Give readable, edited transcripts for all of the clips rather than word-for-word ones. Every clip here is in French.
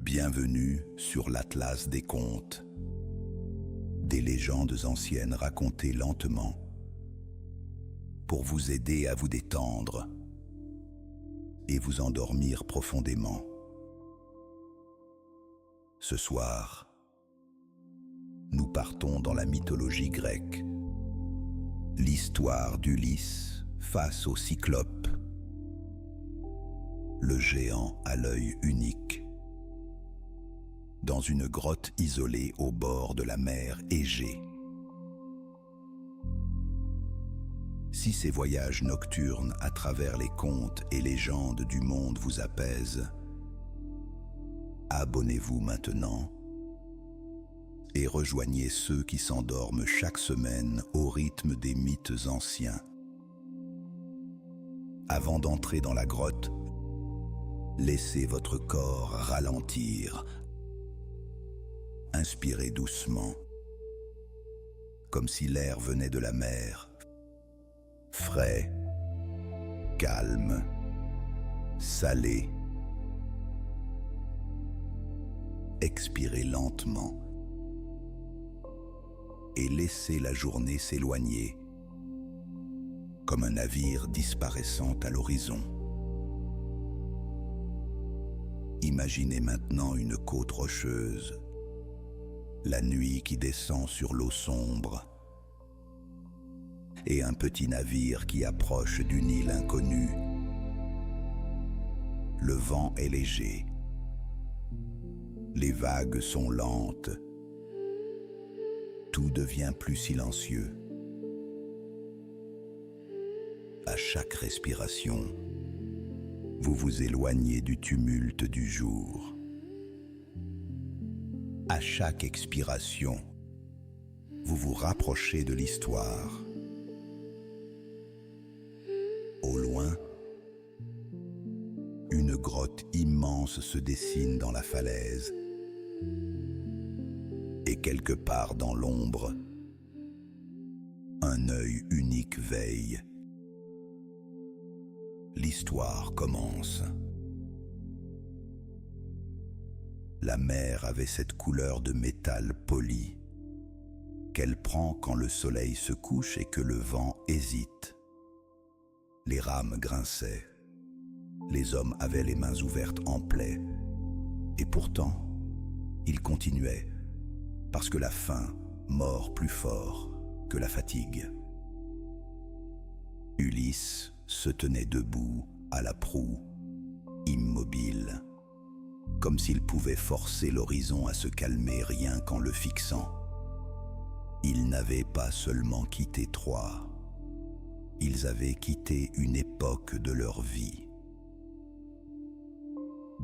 Bienvenue sur l'Atlas des contes, des légendes anciennes racontées lentement, pour vous aider à vous détendre et vous endormir profondément. Ce soir, nous partons dans la mythologie grecque, l'histoire d'Ulysse face au Cyclope, le géant à l'œil unique. Dans une grotte isolée au bord de la mer Égée. Si ces voyages nocturnes à travers les contes et légendes du monde vous apaisent, abonnez-vous maintenant et rejoignez ceux qui s'endorment chaque semaine au rythme des mythes anciens. Avant d'entrer dans la grotte, laissez votre corps ralentir. Inspirez doucement, comme si l'air venait de la mer, frais, calme, salé. Expirez lentement et laissez la journée s'éloigner, comme un navire disparaissant à l'horizon. Imaginez maintenant une côte rocheuse, la nuit qui descend sur l'eau sombre, et un petit navire qui approche d'une île inconnue. Le vent est léger, les vagues sont lentes, tout devient plus silencieux. À chaque respiration, vous vous éloignez du tumulte du jour. À chaque expiration, vous vous rapprochez de l'histoire. Au loin, une grotte immense se dessine dans la falaise. Et quelque part dans l'ombre, un œil unique veille. L'histoire commence. La mer avait cette couleur de métal poli qu'elle prend quand le soleil se couche et que le vent hésite. Les rames grinçaient, les hommes avaient les mains ouvertes en plaie, et pourtant, ils continuaient, parce que la faim mord plus fort que la fatigue. Ulysse se tenait debout à la proue, immobile, comme s'il pouvait forcer l'horizon à se calmer rien qu'en le fixant. Ils n'avaient pas seulement quitté Troie, ils avaient quitté une époque de leur vie.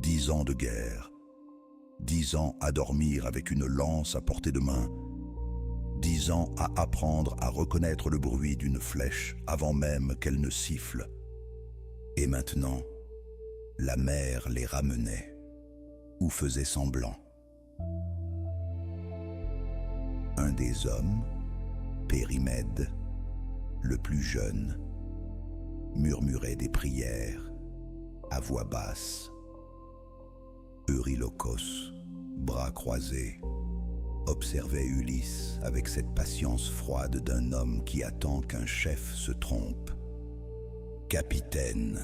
10 ans de guerre, 10 ans à dormir avec une lance à portée de main, 10 ans à apprendre à reconnaître le bruit d'une flèche avant même qu'elle ne siffle. Et maintenant, la mer les ramenait, ou faisait semblant. Un des hommes, Périmède, le plus jeune, murmurait des prières à voix basse. Eurylochos, bras croisés, observait Ulysse avec cette patience froide d'un homme qui attend qu'un chef se trompe. « Capitaine,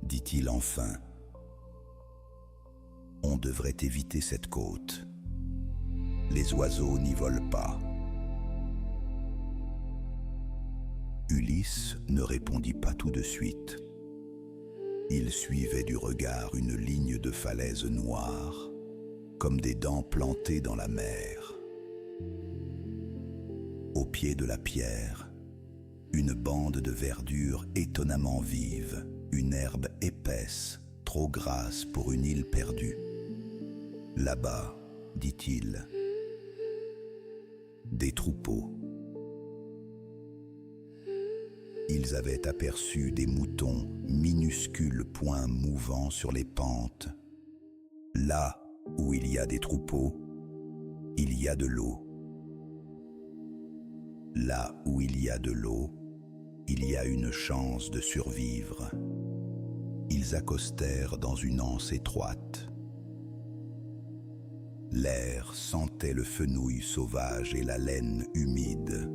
dit-il enfin, on devrait éviter cette côte. Les oiseaux n'y volent pas. » Ulysse ne répondit pas tout de suite. Il suivait du regard une ligne de falaises noires, comme des dents plantées dans la mer. Au pied de la pierre, une bande de verdure étonnamment vive, une herbe épaisse, trop grasse pour une île perdue. « Là-bas, dit-il, des troupeaux. » Ils avaient aperçu des moutons, minuscules points mouvant sur les pentes. Là où il y a des troupeaux, il y a de l'eau. Là où il y a de l'eau, il y a une chance de survivre. Ils accostèrent dans une anse étroite. L'air sentait le fenouil sauvage et la laine humide.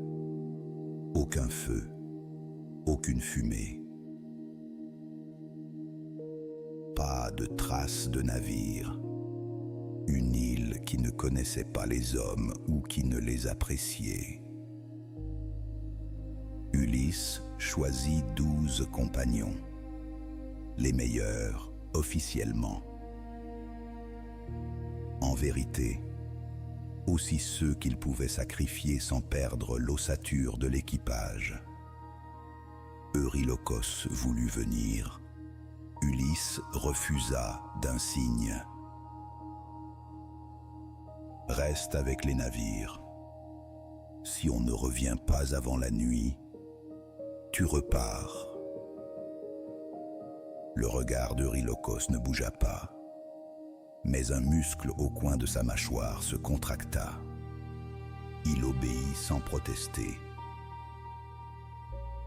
Aucun feu, aucune fumée. Pas de traces de navire. Une île qui ne connaissait pas les hommes ou qui ne les appréciait. Ulysse choisit 12 compagnons, les meilleurs officiellement. En vérité, aussi ceux qu'il pouvait sacrifier sans perdre l'ossature de l'équipage. Eurylochos voulut venir. Ulysse refusa d'un signe. Reste avec les navires. Si on ne revient pas avant la nuit, tu repars. Le regard d'Eurylochos ne bougea pas, mais un muscle au coin de sa mâchoire se contracta. Il obéit sans protester.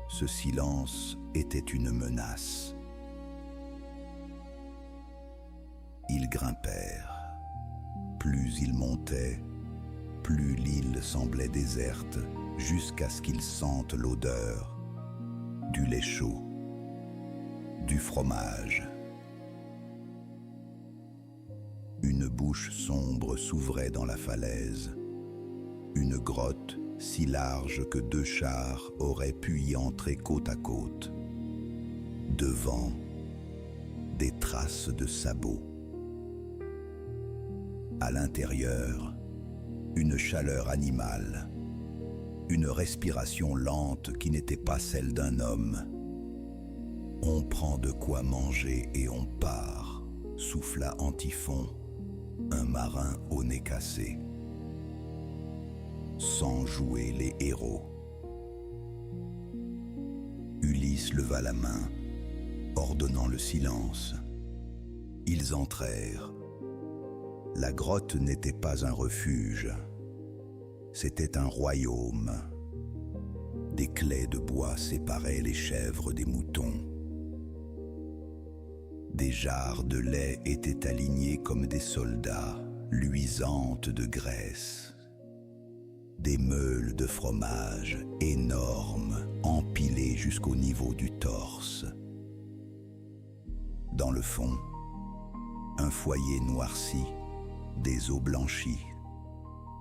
Ce silence était une menace. Ils grimpèrent. Plus ils montaient, plus l'île semblait déserte, jusqu'à ce qu'ils sentent l'odeur du lait chaud, du fromage. Une bouche sombre s'ouvrait dans la falaise, une grotte si large que 2 chars auraient pu y entrer côte à côte. Devant, des traces de sabots. À l'intérieur, une chaleur animale, une respiration lente qui n'était pas celle d'un homme. On prend de quoi manger et on part, souffla Antiphon, un marin au nez cassé. Sans jouer les héros. Ulysse leva la main, ordonnant le silence. Ils entrèrent. La grotte n'était pas un refuge, c'était un royaume. Des claies de bois séparaient les chèvres des moutons. Des jarres de lait étaient alignées comme des soldats, luisantes de graisse. Des meules de fromage énormes, empilées jusqu'au niveau du torse. Dans le fond, un foyer noirci, des os blanchis,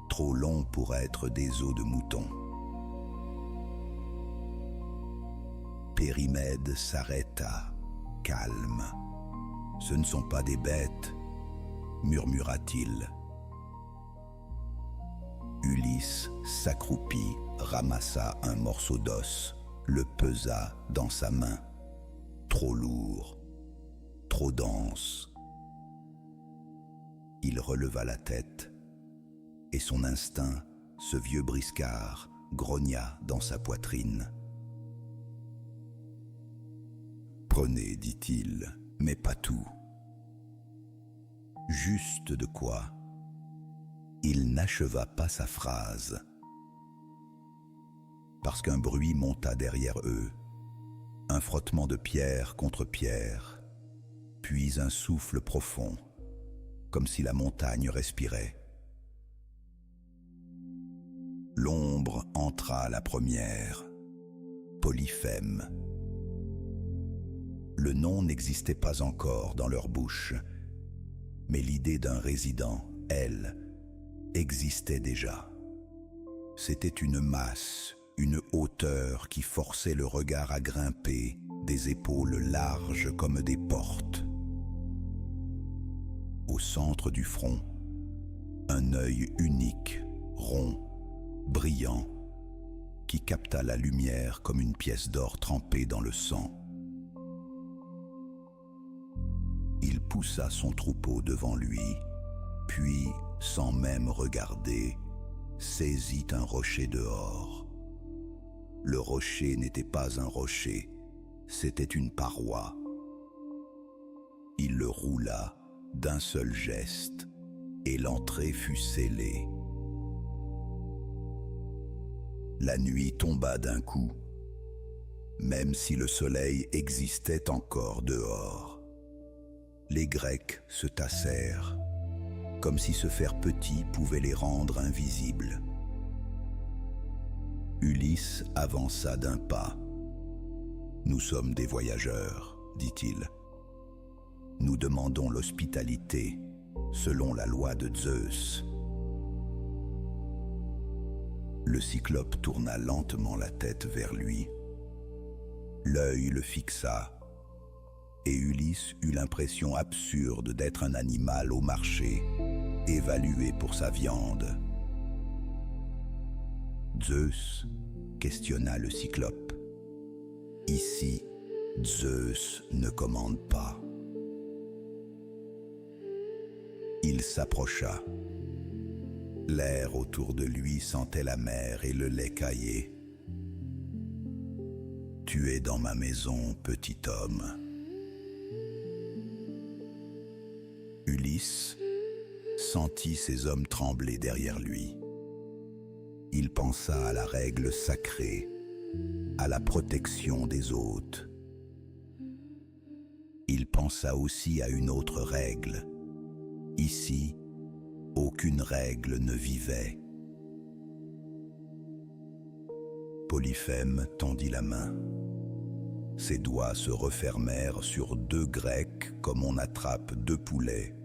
trop longs pour être des os de mouton. Périmède s'arrêta, calme. « Ce ne sont pas des bêtes, » murmura-t-il. Ulysse s'accroupit, ramassa un morceau d'os, le pesa dans sa main. Trop lourd, trop dense. Il releva la tête, et son instinct, ce vieux briscard, grogna dans sa poitrine. « Prenez, dit-il, mais pas tout. » Juste de quoi? Il n'acheva pas sa phrase, parce qu'un bruit monta derrière eux, un frottement de pierre contre pierre, puis un souffle profond, comme si la montagne respirait. L'ombre entra la première, Polyphème. Le nom n'existait pas encore dans leur bouche, mais l'idée d'un résident, elle, existait déjà. C'était une masse, une hauteur qui forçait le regard à grimper, des épaules larges comme des portes. Au centre du front, un œil unique, rond, brillant, qui capta la lumière comme une pièce d'or trempée dans le sang. Il poussa son troupeau devant lui, puis, sans même regarder, saisit un rocher dehors. Le rocher n'était pas un rocher, c'était une paroi. Il le roula d'un seul geste, et l'entrée fut scellée. La nuit tomba d'un coup, même si le soleil existait encore dehors. Les Grecs se tassèrent. comme si se faire petit pouvait les rendre invisibles. Ulysse avança d'un pas. « Nous sommes des voyageurs, dit-il. Nous demandons l'hospitalité, selon la loi de Zeus. » Le cyclope tourna lentement la tête vers lui. L'œil le fixa, et Ulysse eut l'impression absurde d'être un animal au marché, évalué pour sa viande. Zeus questionna le cyclope. « Ici, Zeus ne commande pas. » Il s'approcha. L'air autour de lui sentait la mer et le lait caillé. « Tu es dans ma maison, petit homme. » Ulysse sentit ces hommes trembler derrière lui. Il pensa à la règle sacrée, à la protection des hôtes. Il pensa aussi à une autre règle. Ici, aucune règle ne vivait. Polyphème tendit la main. Ses doigts se refermèrent sur 2 Grecs comme on attrape 2 poulets.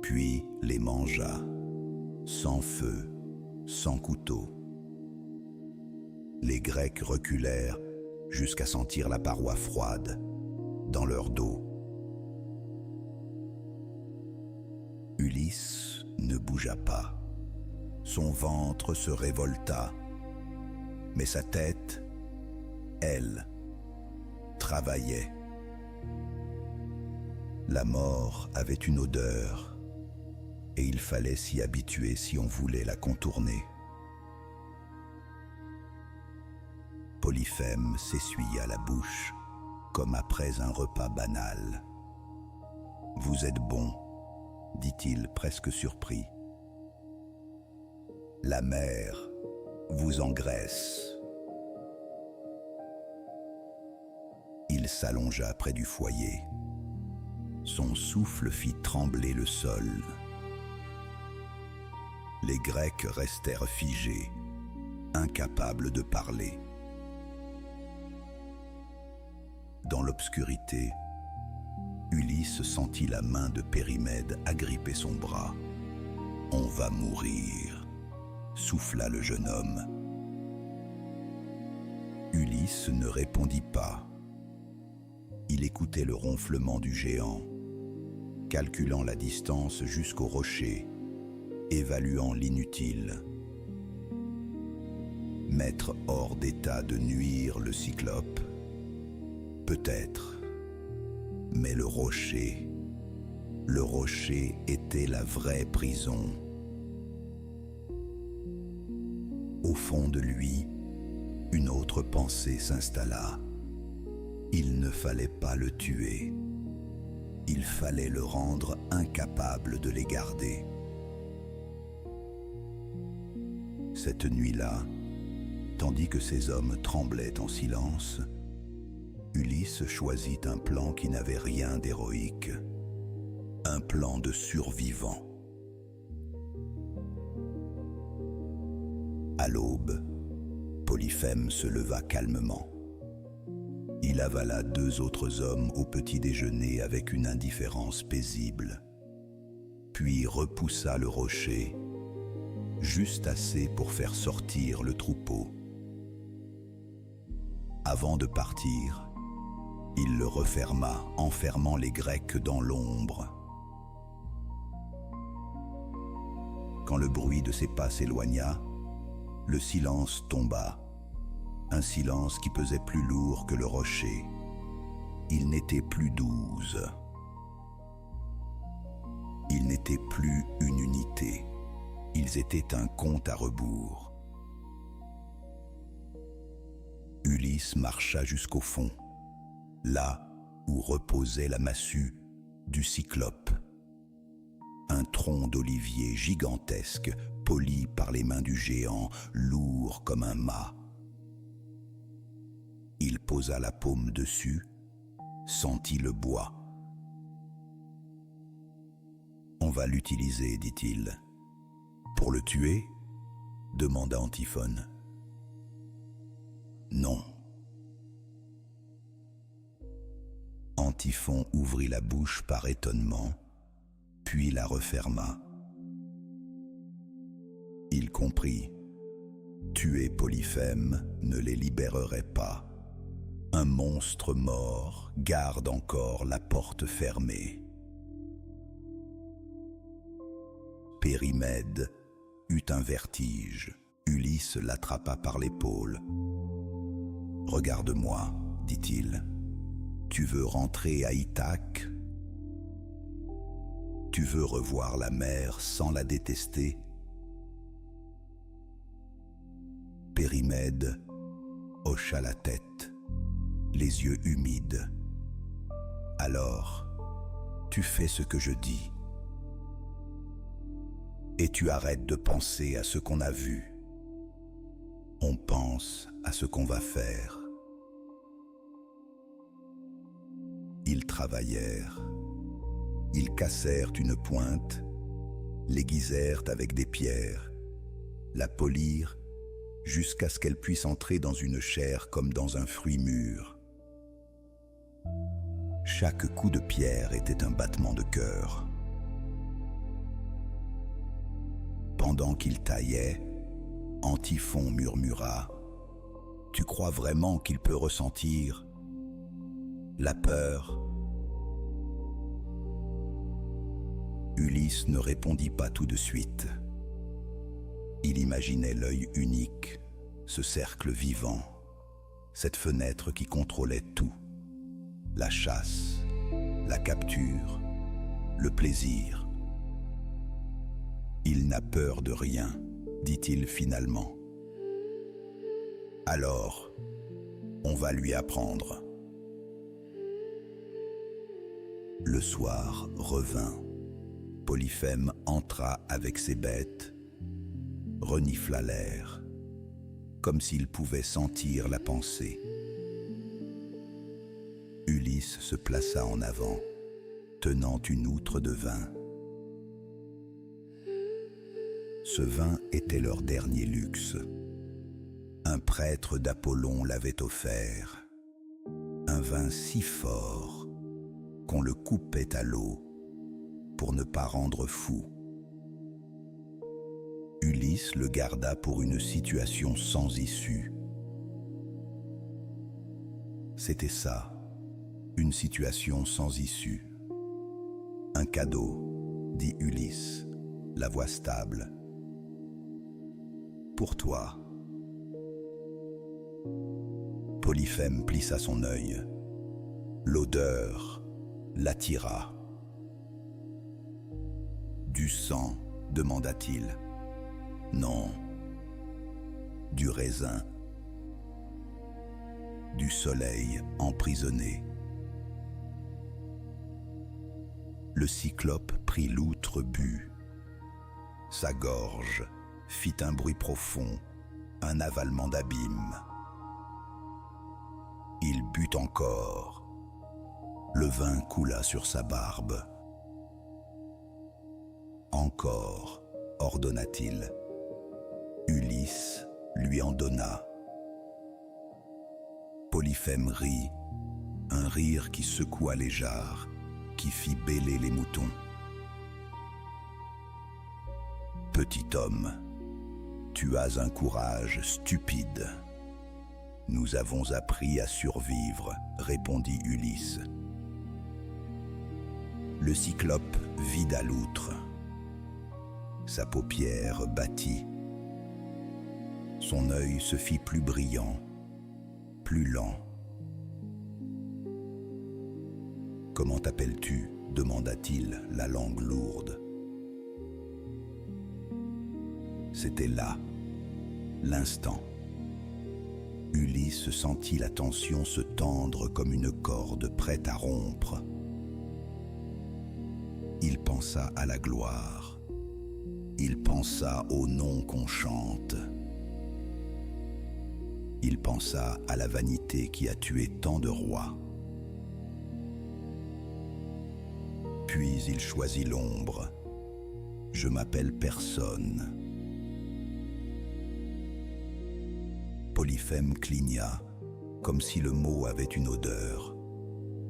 Puis les mangea, sans feu, sans couteau. Les Grecs reculèrent jusqu'à sentir la paroi froide dans leur dos. Ulysse ne bougea pas. Son ventre se révolta, mais sa tête, elle, travaillait. La mort avait une odeur, et il fallait s'y habituer si on voulait la contourner. Polyphème s'essuya la bouche, comme après un repas banal. « Vous êtes bon, » dit-il presque surpris. « La mer vous engraisse. » Il s'allongea près du foyer. Son souffle fit trembler le sol. Les Grecs restèrent figés, incapables de parler. Dans l'obscurité, Ulysse sentit la main de Périmède agripper son bras. « On va mourir », souffla le jeune homme. Ulysse ne répondit pas. Il écoutait le ronflement du géant, calculant la distance jusqu'au rocher, évaluant l'inutile. Mettre hors d'état de nuire le cyclope? Peut-être. Mais le rocher était la vraie prison. Au fond de lui, une autre pensée s'installa. Il ne fallait pas le tuer. Il fallait le rendre incapable de les garder. Cette nuit-là, tandis que ces hommes tremblaient en silence, Ulysse choisit un plan qui n'avait rien d'héroïque, un plan de survivant. À l'aube, Polyphème se leva calmement. Il avala 2 autres hommes au petit déjeuner avec une indifférence paisible, puis repoussa le rocher, juste assez pour faire sortir le troupeau. Avant de partir, il le referma, enfermant les Grecs dans l'ombre. Quand le bruit de ses pas s'éloigna, le silence tomba, un silence qui pesait plus lourd que le rocher. Ils n'étaient plus 12. Ils n'étaient plus une unité. Ils étaient un compte à rebours. Ulysse marcha jusqu'au fond, là où reposait la massue du cyclope. Un tronc d'olivier gigantesque, poli par les mains du géant, lourd comme un mât. Il posa la paume dessus, sentit le bois. va l'utiliser, dit-il. Pour le tuer? Demanda Antiphone. Non. Antiphon ouvrit la bouche par étonnement, puis la referma. Il comprit. Tuer Polyphème ne les libérerait pas. Un monstre mort garde encore la porte fermée. Périmède eut un vertige. Ulysse l'attrapa par l'épaule. « Regarde-moi, dit-il. Tu veux rentrer à Ithaque? Tu veux revoir la mer sans la détester? » Périmède hocha la tête, les yeux humides. « Alors, tu fais ce que je dis. Et tu arrêtes de penser à ce qu'on a vu. On pense à ce qu'on va faire. » Ils travaillèrent. Ils cassèrent une pointe, l'aiguisèrent avec des pierres, la polirent jusqu'à ce qu'elle puisse entrer dans une chair comme dans un fruit mûr. Chaque coup de pierre était un battement de cœur. Pendant qu'il taillait, Antiphon murmura: « Tu crois vraiment qu'il peut ressentir la peur ?» Ulysse ne répondit pas tout de suite. Il imaginait l'œil unique, ce cercle vivant, cette fenêtre qui contrôlait tout. La chasse, la capture, le plaisir. « Il n'a peur de rien, dit-il finalement. Alors, on va lui apprendre. » Le soir revint. Polyphème entra avec ses bêtes, renifla l'air, comme s'il pouvait sentir la pensée. Ulysse se plaça en avant, tenant une outre de vin. Ce vin était leur dernier luxe. Un prêtre d'Apollon l'avait offert, un vin si fort qu'on le coupait à l'eau pour ne pas rendre fou. Ulysse le garda pour une situation sans issue. C'était ça, une situation sans issue. Un cadeau, dit Ulysse, la voix stable. Pour toi. Polyphème plissa son œil. L'odeur l'attira. Du sang, demanda-t-il. Non. Du raisin. Du soleil emprisonné. Le cyclope prit l'outre, but. Sa gorge fit un bruit profond, un avalement d'abîme. Il but encore. Le vin coula sur sa barbe. Encore, ordonna-t-il. Ulysse lui en donna. Polyphème rit, un rire qui secoua les jarres, qui fit bêler les moutons. Petit homme, tu as un courage stupide. Nous avons appris à survivre, répondit Ulysse. Le cyclope vida l'outre. Sa paupière battit. Son œil se fit plus brillant, plus lent. « Comment t'appelles-tu » demanda-t-il, la langue lourde. C'était là, l'instant. Ulysse sentit la tension se tendre comme une corde prête à rompre. Il pensa à la gloire. Il pensa au nom qu'on chante. Il pensa à la vanité qui a tué tant de rois. Puis il choisit l'ombre, je m'appelle personne. Polyphème cligna, comme si le mot avait une odeur.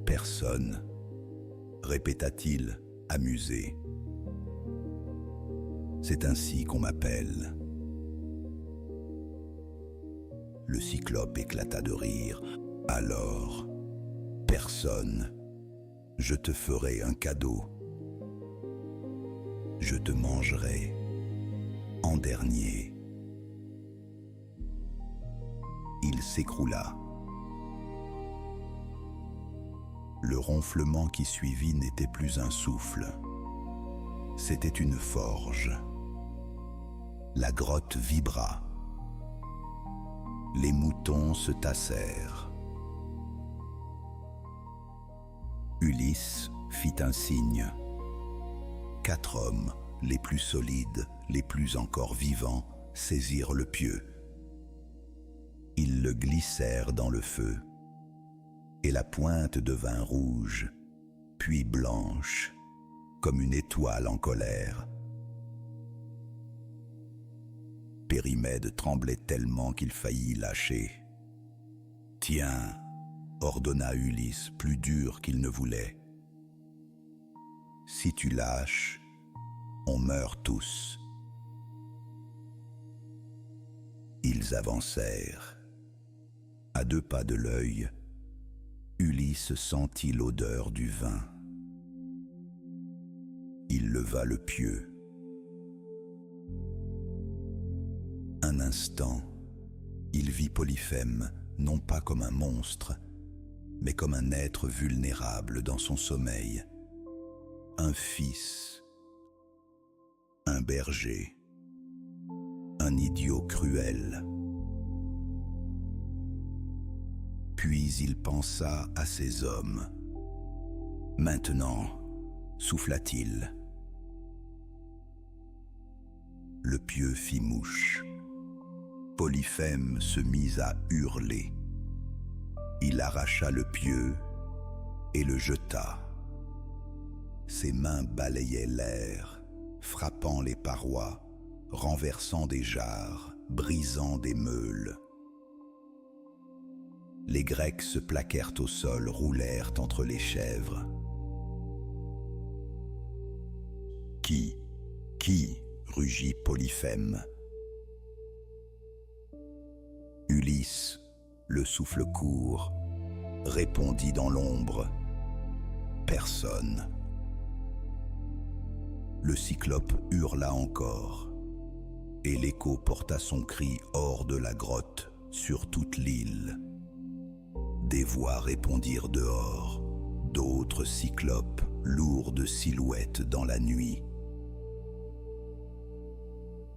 Personne, répéta-t-il, amusé. C'est ainsi qu'on m'appelle. Le cyclope éclata de rire. Alors, personne, je te ferai un cadeau. Je te mangerai en dernier. Il s'écroula. Le ronflement qui suivit n'était plus un souffle. C'était une forge. La grotte vibra. Les moutons se tassèrent. Ulysse fit un signe. 4 hommes, les plus solides, les plus encore vivants, saisirent le pieu. Ils le glissèrent dans le feu, et la pointe devint rouge, puis blanche, comme une étoile en colère. Périmède tremblait tellement qu'il faillit lâcher. « Tiens !» ordonna Ulysse, plus dur qu'il ne voulait. « Si tu lâches, on meurt tous. » Ils avancèrent. À 2 pas de l'œil, Ulysse sentit l'odeur du vin. Il leva le pieu. Un instant, il vit Polyphème, non pas comme un monstre, mais comme un être vulnérable dans son sommeil. Un fils, un berger, un idiot cruel. Puis il pensa à ces hommes. Maintenant, souffla-t-il. Le pieu fit mouche. Polyphème se mit à hurler. Il arracha le pieu et le jeta. Ses mains balayaient l'air, frappant les parois, renversant des jarres, brisant des meules. Les Grecs se plaquèrent au sol, roulèrent entre les chèvres. « Qui rugit Polyphème. Ulysse, le souffle court, répondit dans l'ombre. Personne. Le cyclope hurla encore, et l'écho porta son cri hors de la grotte, sur toute l'île. Des voix répondirent dehors, d'autres cyclopes, lourdes silhouettes dans la nuit.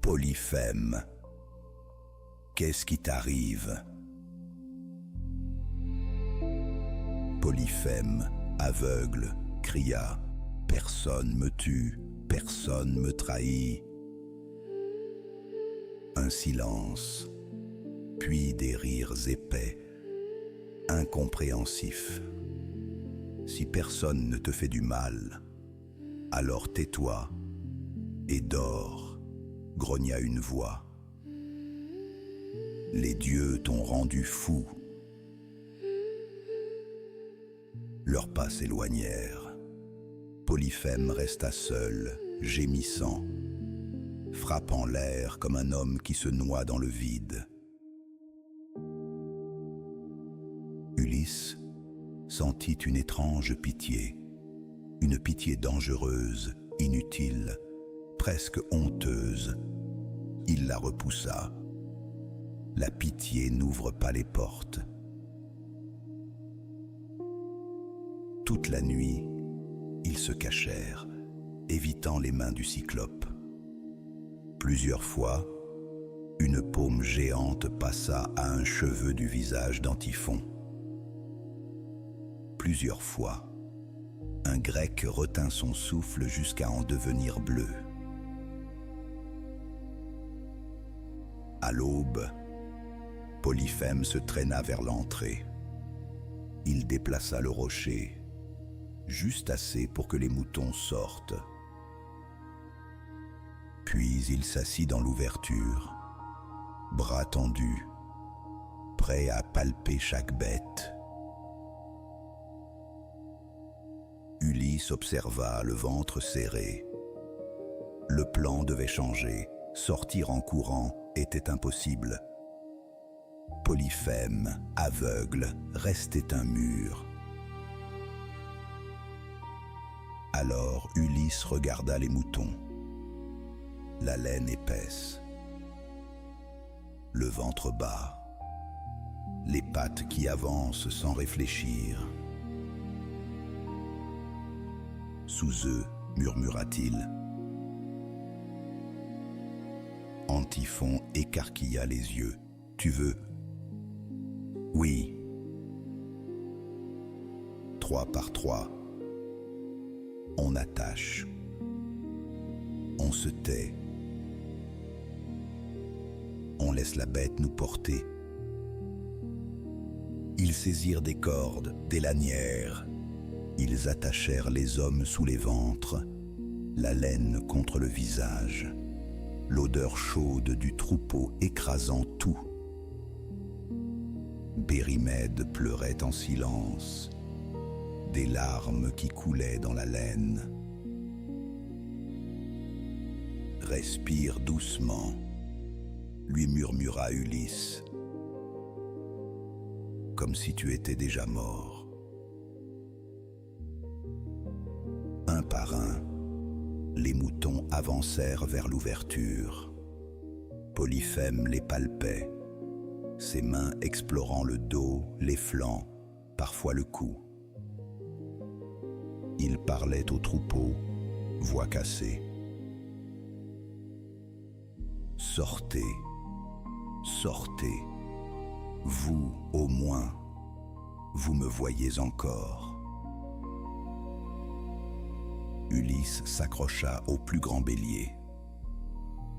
Polyphème, qu'est-ce qui t'arrive? Polyphème, aveugle, cria « Personne me tue, personne me trahit ». Un silence, puis des rires épais, incompréhensifs. Si personne ne te fait du mal, alors tais-toi et dors, grogna une voix. Les dieux t'ont rendu fou. Leurs pas s'éloignèrent. Polyphème resta seul, gémissant, frappant l'air comme un homme qui se noie dans le vide. Ulysse sentit une étrange pitié, une pitié dangereuse, inutile, presque honteuse. Il la repoussa. La pitié n'ouvre pas les portes. Toute la nuit, ils se cachèrent, évitant les mains du cyclope. Plusieurs fois, une paume géante passa à un cheveu du visage d'Antiphon. Plusieurs fois, un Grec retint son souffle jusqu'à en devenir bleu. À l'aube, Polyphème se traîna vers l'entrée. Il déplaça le rocher, juste assez pour que les moutons sortent. Puis il s'assit dans l'ouverture, bras tendus, prêt à palper chaque bête. Ulysse observa le ventre serré. Le plan devait changer. Sortir en courant était impossible. Polyphème, aveugle, restait un mur. Alors Ulysse regarda les moutons. La laine épaisse, le ventre bas, les pattes qui avancent sans réfléchir. Sous eux, murmura-t-il. Antiphon écarquilla les yeux. Tu veux? Oui. 3 par 3. On attache. On se tait. On laisse la bête nous porter. Ils saisirent des cordes, des lanières. Ils attachèrent les hommes sous les ventres, la laine contre le visage, l'odeur chaude du troupeau écrasant tout. Bérimède pleurait en silence, des larmes qui coulaient dans la laine. Respire doucement, lui murmura Ulysse, comme si tu étais déjà mort. Un par un, les moutons avancèrent vers l'ouverture. Polyphème les palpait, ses mains explorant le dos, les flancs, parfois le cou. Il parlait au troupeau, voix cassée. Sortez, sortez, vous au moins, vous me voyez encore. Ulysse s'accrocha au plus grand bélier,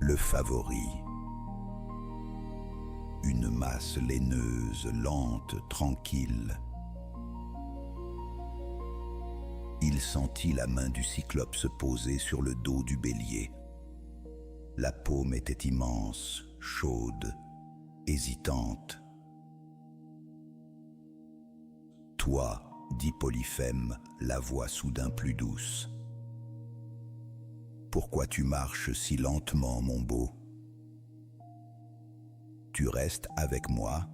le favori. Une masse laineuse, lente, tranquille. Il sentit la main du cyclope se poser sur le dos du bélier. La paume était immense, chaude, hésitante. « Toi, dit Polyphème, la voix soudain plus douce. Pourquoi tu marches si lentement, mon beau? Tu restes avec moi?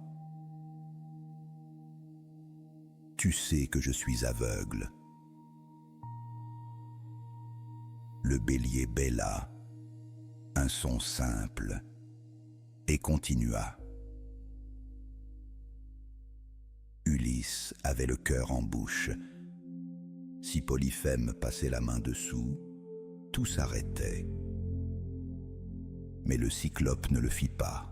Tu sais que je suis aveugle. » Le bélier bêla, un son simple, et continua. Ulysse avait le cœur en bouche. Si Polyphème passait la main dessous, tout s'arrêtait. Mais le cyclope ne le fit pas.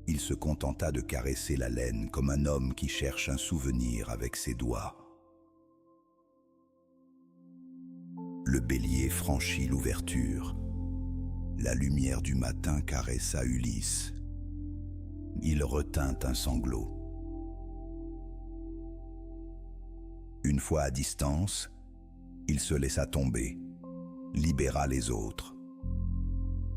Il se contenta de caresser la laine comme un homme qui cherche un souvenir avec ses doigts. Le bélier franchit l'ouverture. La lumière du matin caressa Ulysse. Il retint un sanglot. Une fois à distance, il se laissa tomber, libéra les autres.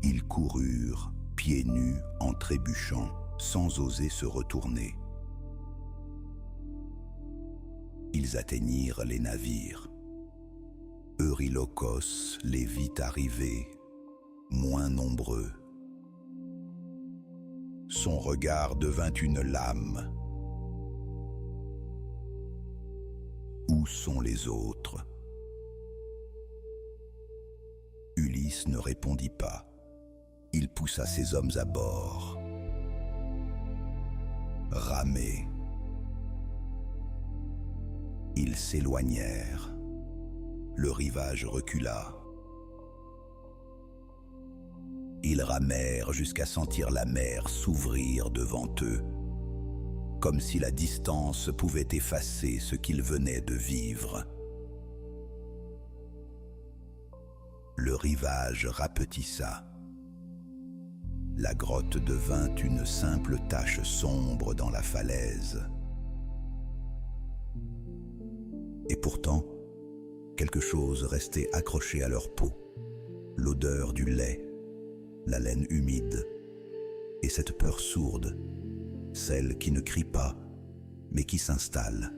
Ils coururent, pieds nus, en trébuchant, sans oser se retourner. Ils atteignirent les navires. Eurylokos les vit arriver, moins nombreux. Son regard devint une lame. Où sont les autres? Ulysse ne répondit pas. Il poussa ses hommes à bord. Ramés. Ils s'éloignèrent. Le rivage recula. Ils ramèrent jusqu'à sentir la mer s'ouvrir devant eux, comme si la distance pouvait effacer ce qu'ils venaient de vivre. Le rivage rapetissa. La grotte devint une simple tache sombre dans la falaise. Et pourtant, Quelque chose restait accroché à leur peau. L'odeur du lait, la laine humide, et cette peur sourde, celle qui ne crie pas, mais qui s'installe.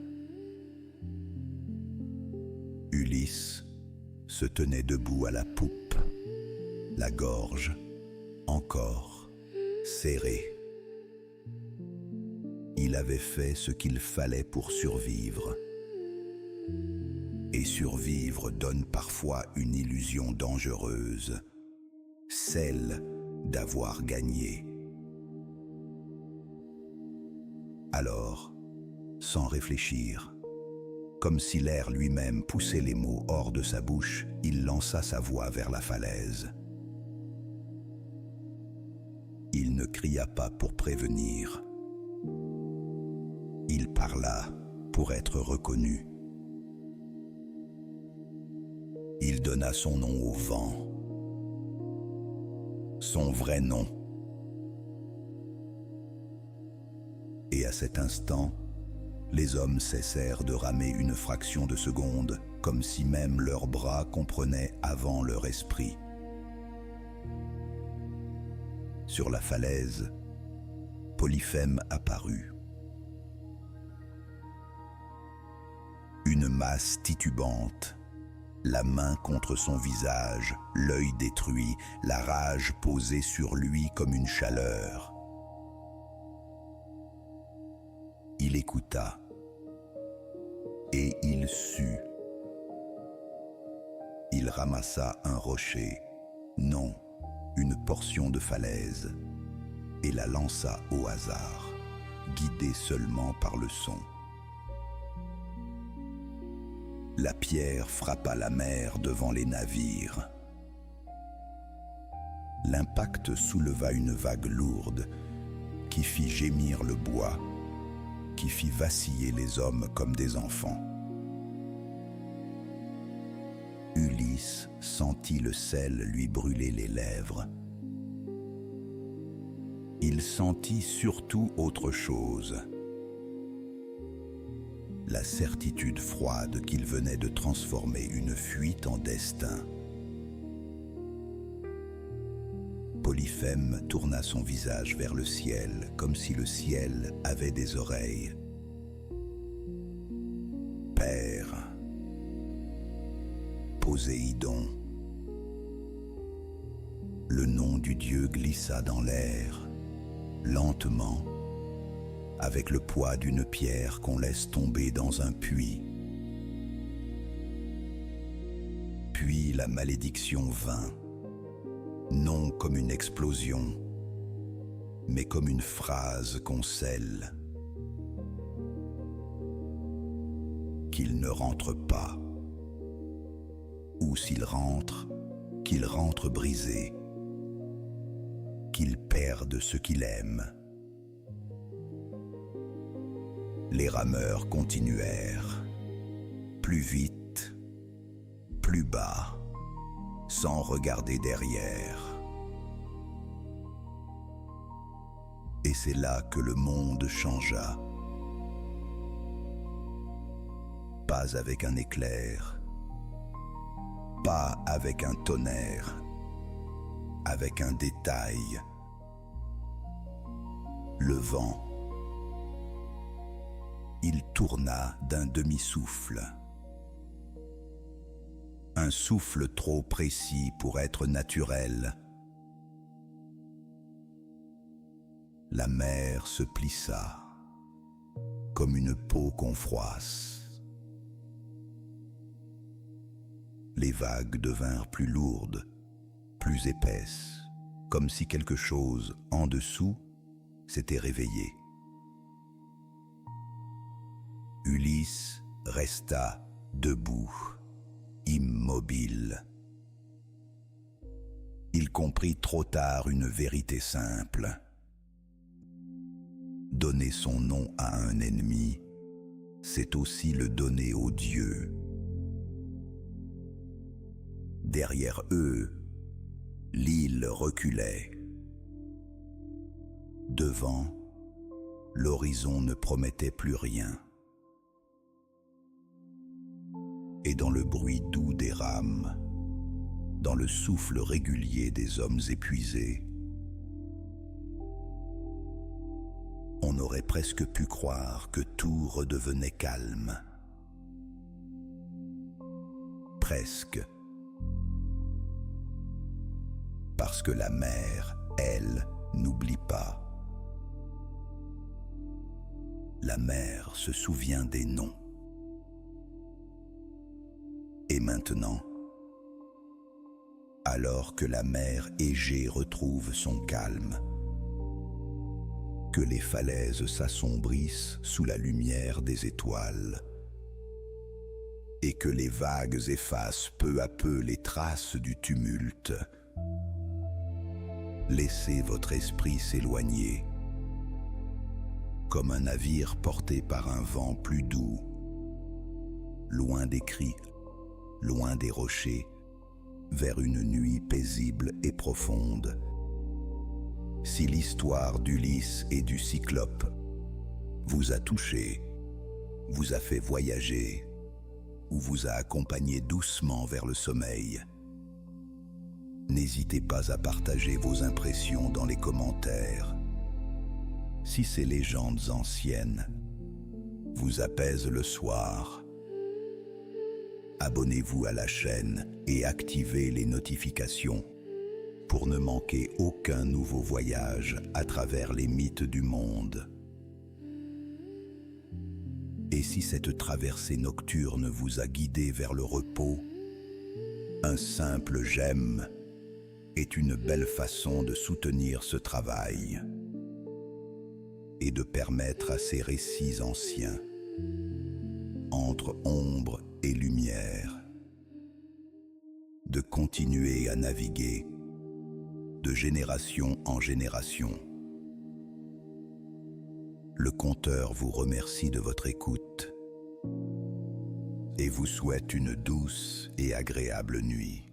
Ulysse se tenait debout à la poupe, la gorge encore serrée. Il avait fait ce qu'il fallait pour survivre. Et survivre donne parfois une illusion dangereuse, celle d'avoir gagné. Alors, sans réfléchir, comme si l'air lui-même poussait les mots hors de sa bouche, il lança sa voix vers la falaise. Il ne cria pas pour prévenir. Il parla pour être reconnu. Il donna son nom au vent, son vrai nom. Et à cet instant, les hommes cessèrent de ramer une fraction de seconde, comme si même leurs bras comprenaient avant leur esprit. Sur la falaise, Polyphème apparut. Une masse titubante, la main contre son visage, l'œil détruit, la rage posée sur lui comme une chaleur. Il écouta, et il sut. Il ramassa un rocher, non, une portion de falaise, et la lança au hasard, guidé seulement par le son. La pierre frappa la mer devant les navires. L'impact souleva une vague lourde qui fit gémir le bois, qui fit vaciller les hommes comme des enfants. Ulysse sentit le sel lui brûler les lèvres. Il sentit surtout autre chose. La certitude froide qu'il venait de transformer une fuite en destin. Polyphème tourna son visage vers le ciel, comme si le ciel avait des oreilles. Père, Poséidon. Le nom du dieu glissa dans l'air, lentement, avec le poids d'une pierre qu'on laisse tomber dans un puits. Puis la malédiction vint, non comme une explosion, mais comme une phrase qu'on scelle. Qu'il ne rentre pas, ou s'il rentre, qu'il rentre brisé, qu'il perde ce qu'il aime. Les rameurs continuèrent, plus vite, plus bas, sans regarder derrière. Et c'est là que le monde changea. Pas avec un éclair, pas avec un tonnerre, avec un détail. Le vent. Il tourna d'un demi-souffle. Un souffle trop précis pour être naturel. La mer se plissa, comme une peau qu'on froisse. Les vagues devinrent plus lourdes, plus épaisses, comme si quelque chose en dessous s'était réveillé. Ulysse resta debout, immobile. Il comprit trop tard une vérité simple. Donner son nom à un ennemi, c'est aussi le donner aux dieux. Derrière eux, l'île reculait. Devant, l'horizon ne promettait plus rien. et dans le bruit doux des rames, dans le souffle régulier des hommes épuisés. On aurait presque pu croire que tout redevenait calme. Presque. Parce que la mer, elle, n'oublie pas. La mer se souvient des noms. Et maintenant, alors que la mer Égée retrouve son calme, que les falaises s'assombrissent sous la lumière des étoiles, et que les vagues effacent peu à peu les traces du tumulte, laissez votre esprit s'éloigner, comme un navire porté par un vent plus doux, loin des cris, loin des rochers, vers une nuit paisible et profonde. Si l'histoire d'Ulysse et du Cyclope vous a touché, vous a fait voyager, ou vous a accompagné doucement vers le sommeil, n'hésitez pas à partager vos impressions dans les commentaires. Si ces légendes anciennes vous apaisent le soir, abonnez-vous à la chaîne et activez les notifications pour ne manquer aucun nouveau voyage à travers les mythes du monde. Et si cette traversée nocturne vous a guidé vers le repos, un simple j'aime est une belle façon de soutenir ce travail et de permettre à ces récits anciens, entre ombre et lumière, de continuer à naviguer de génération en génération. Le conteur vous remercie de votre écoute et vous souhaite une douce et agréable nuit.